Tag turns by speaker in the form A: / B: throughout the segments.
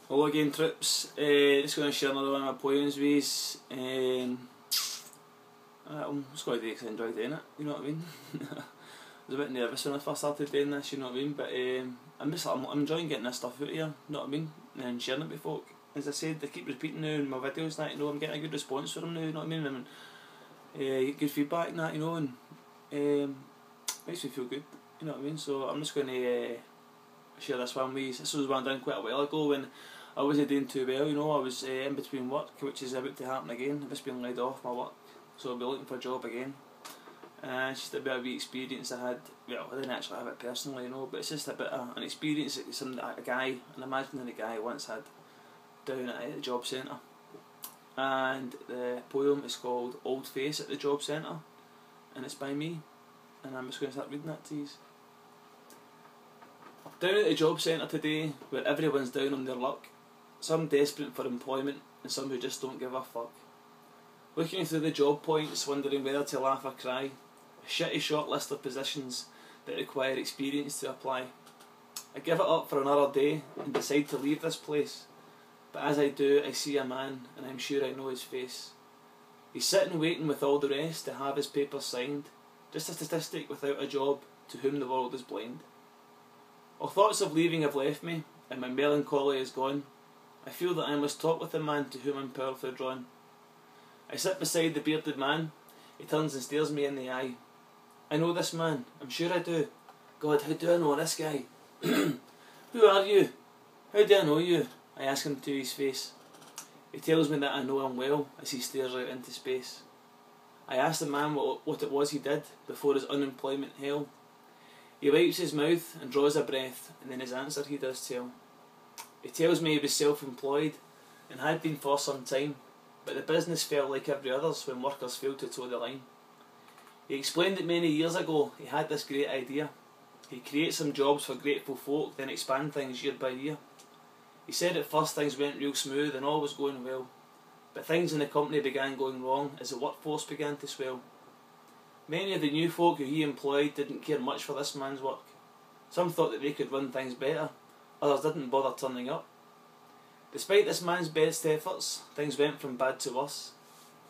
A: Hello again, troops. Just going to share another one of my poems with you. I'm just going to do it because I enjoy doing it, you know what I mean? I was a bit nervous when I first started doing this, you know what I mean? But I'm enjoying getting this stuff out here, you know what I mean? And sharing it with folk. As I said, I keep repeating now in my videos that, you know, I'm getting a good response from them now, you know what I mean? And get good feedback and that, you know, and makes me feel good, you know what I mean? So I'm just going to share this one with you. This was one done quite a while ago when I wasn't doing too well, you know. I was in between work, which is about to happen again. I've just been laid off my work, so I'll be looking for a job again. It's just a bit of the experience I had. Well, I didn't actually have it personally, you know, but it's just a bit of an experience that a guy, an imaginary guy, once had down at the job centre. And the poem is called Old Face at the Job Centre, and it's by me, and I'm just going to start reading that to you. Down at the job centre today, where everyone's down on their luck, some desperate for employment and some who just don't give a fuck. Looking through the job points, wondering whether to laugh or cry. A shitty short list of positions that require experience to apply. I give it up for another day and decide to leave this place. But as I do, I see a man and I'm sure I know his face. He's sitting waiting with all the rest to have his papers signed. Just a statistic without a job, to whom the world is blind. All thoughts of leaving have left me, and my melancholy is gone. I feel that I must talk with the man to whom I'm powerfully drawn. I sit beside the bearded man. He turns and stares me in the eye. I know this man, I'm sure I do. God, how do I know this guy? Who are you? How do I know you? I ask him to his face. He tells me that I know him well as he stares out into space. I ask the man what it was he did before his unemployment hell. He wipes his mouth and draws a breath, and then his answer he does tell. He tells me he was self-employed and had been for some time, but the business felt like every other's when workers failed to toe the line. He explained that many years ago he had this great idea. He'd create some jobs for grateful folk, then expand things year by year. He said at first things went real smooth and all was going well, but things in the company began going wrong as the workforce began to swell. Many of the new folk who he employed didn't care much for this man's work. Some thought that they could run things better, others didn't bother turning up. Despite this man's best efforts, things went from bad to worse.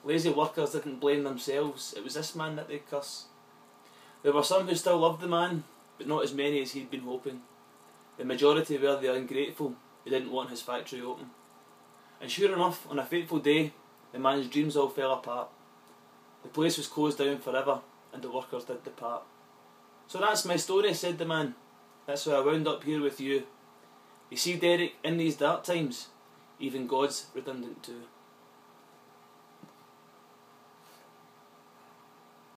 A: Lazy workers didn't blame themselves, it was this man that they'd curse. There were some who still loved the man, but not as many as he'd been hoping. The majority were the ungrateful, who didn't want his factory open. And sure enough, on a fateful day, the man's dreams all fell apart. The place was closed down forever, and the workers did depart. So that's my story, said the man. That's why I wound up here with you. You see, Derek, in these dark times, even God's redundant too.